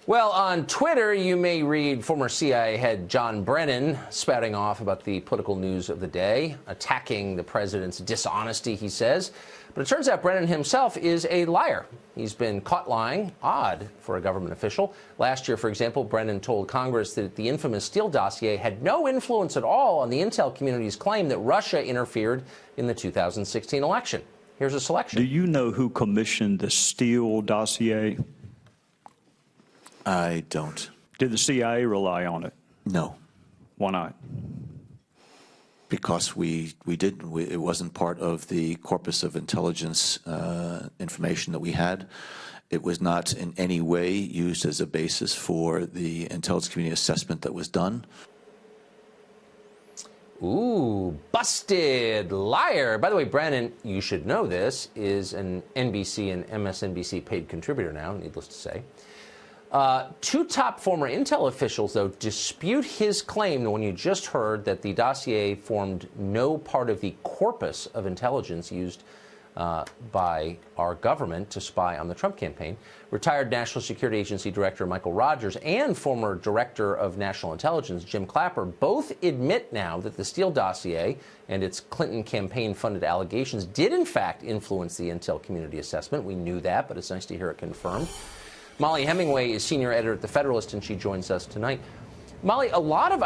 Well, on Twitter, you may read former CIA head John Brennan spouting off about the political news of the day, attacking the president's dishonesty, he says. But it turns out Brennan himself is a liar. He's been caught lying, odd for a government official. Last year, for example, Brennan told Congress that the infamous Steele dossier had no influence at all on the intel community's claim that Russia interfered in the 2016 election. Here's a selection. Do you know who commissioned the Steele dossier? I don't. Did the CIA rely on it? No. Why not? Because we didn't. It wasn't part of the corpus of intelligence information that we had. It was not in any way used as a basis for the intelligence community assessment that was done. Ooh, busted. Liar. By the way, Brennan, you should know this, is an NBC and MSNBC paid contributor now, needless to say. Two top former intel officials, though, dispute his claim, the one you just heard, that the dossier formed no part of the corpus of intelligence used by our government to spy on the Trump campaign. Retired National Security Agency Director Michael Rogers and former Director of National Intelligence Jim Clapper both admit now that the Steele dossier and its Clinton campaign-funded allegations did, in fact, influence the intel community assessment. We knew that, but it's nice to hear it confirmed. Molly Hemingway is senior editor at The Federalist, and she joins us tonight. Molly, I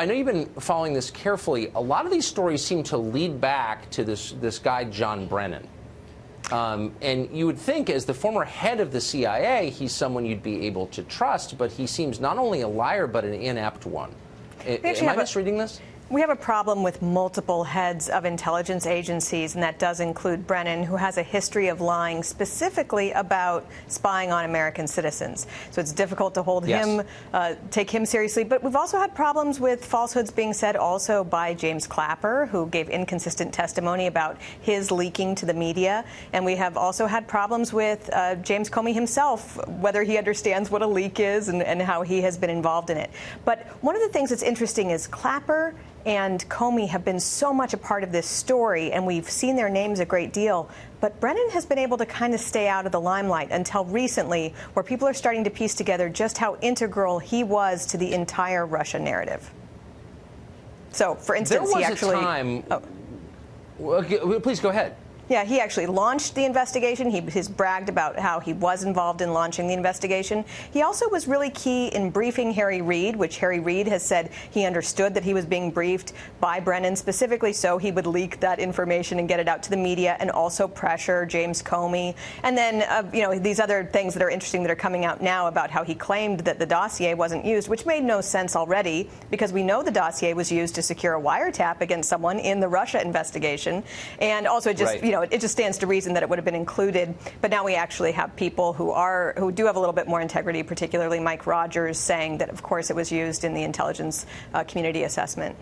know you've been following this carefully. A lot of these stories seem to lead back to this guy, John Brennan. And you would think, as the former head of the CIA, he's someone you'd be able to trust, but he seems not only a liar, but an inept one. Am I misreading this? We have a problem with multiple heads of intelligence agencies, and that does include Brennan, who has a history of lying specifically about spying on American citizens. So it's difficult to hold him, take him seriously. But we've also had problems with falsehoods being said also by James Clapper, who gave inconsistent testimony about his leaking to the media. And we have also had problems with James Comey himself, whether he understands what a leak is and how he has been involved in it. But one of the things that's interesting is Clapper and Comey have been so much a part of this story, and we've seen their names a great deal. But Brennan has been able to kind of stay out of the limelight until recently, where people are starting to piece together just how integral he was to the entire Russia narrative. So, for instance, there was a time. Well, please go ahead. Yeah, he actually launched the investigation. He's bragged about how he was involved in launching the investigation. He also was really key in briefing Harry Reid, which Harry Reid has said he understood that he was being briefed by Brennan specifically so he would leak that information and get it out to the media, and also pressure James Comey. And then, these other things that are interesting that are coming out now about how he claimed that the dossier wasn't used, which made no sense already, because we know the dossier was used to secure a wiretap against someone in the Russia investigation. And also just, it just stands to reason that it would have been included. But now we actually have people who do have a little bit more integrity, particularly Mike Rogers, saying that, of course, it was used in the intelligence community assessment.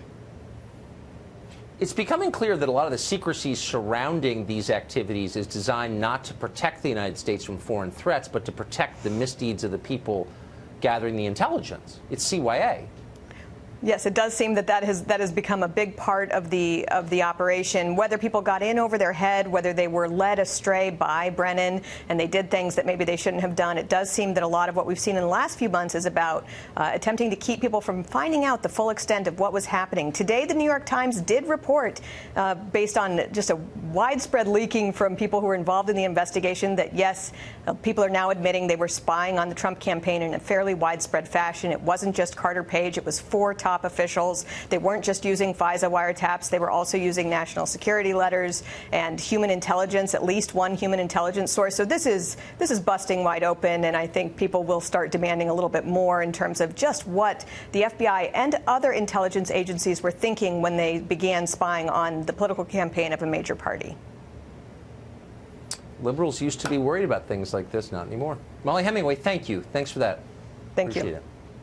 It's becoming clear that a lot of the secrecy surrounding these activities is designed not to protect the United States from foreign threats, but to protect the misdeeds of the people gathering the intelligence. It's CYA. Yes, it does seem that has become a big part of the operation. Whether people got in over their head, whether they were led astray by Brennan and they did things that maybe they shouldn't have done, it does seem that a lot of what we've seen in the last few months is about attempting to keep people from finding out the full extent of what was happening. Today, the New York Times did report, based on just a widespread leaking from people who were involved in the investigation, that yes, people are now admitting they were spying on the Trump campaign in a fairly widespread fashion. It wasn't just Carter Page. It was 4 top officials. They weren't just using FISA wiretaps. They were also using national security letters and human intelligence, at least one human intelligence source. So this is busting wide open, and I think people will start demanding a little bit more in terms of just what the FBI and other intelligence agencies were thinking when they began spying on the political campaign of a major party. Liberals used to be worried about things like this, not anymore. Molly Hemingway, thank you. Thanks for that. Thank you. Appreciate it.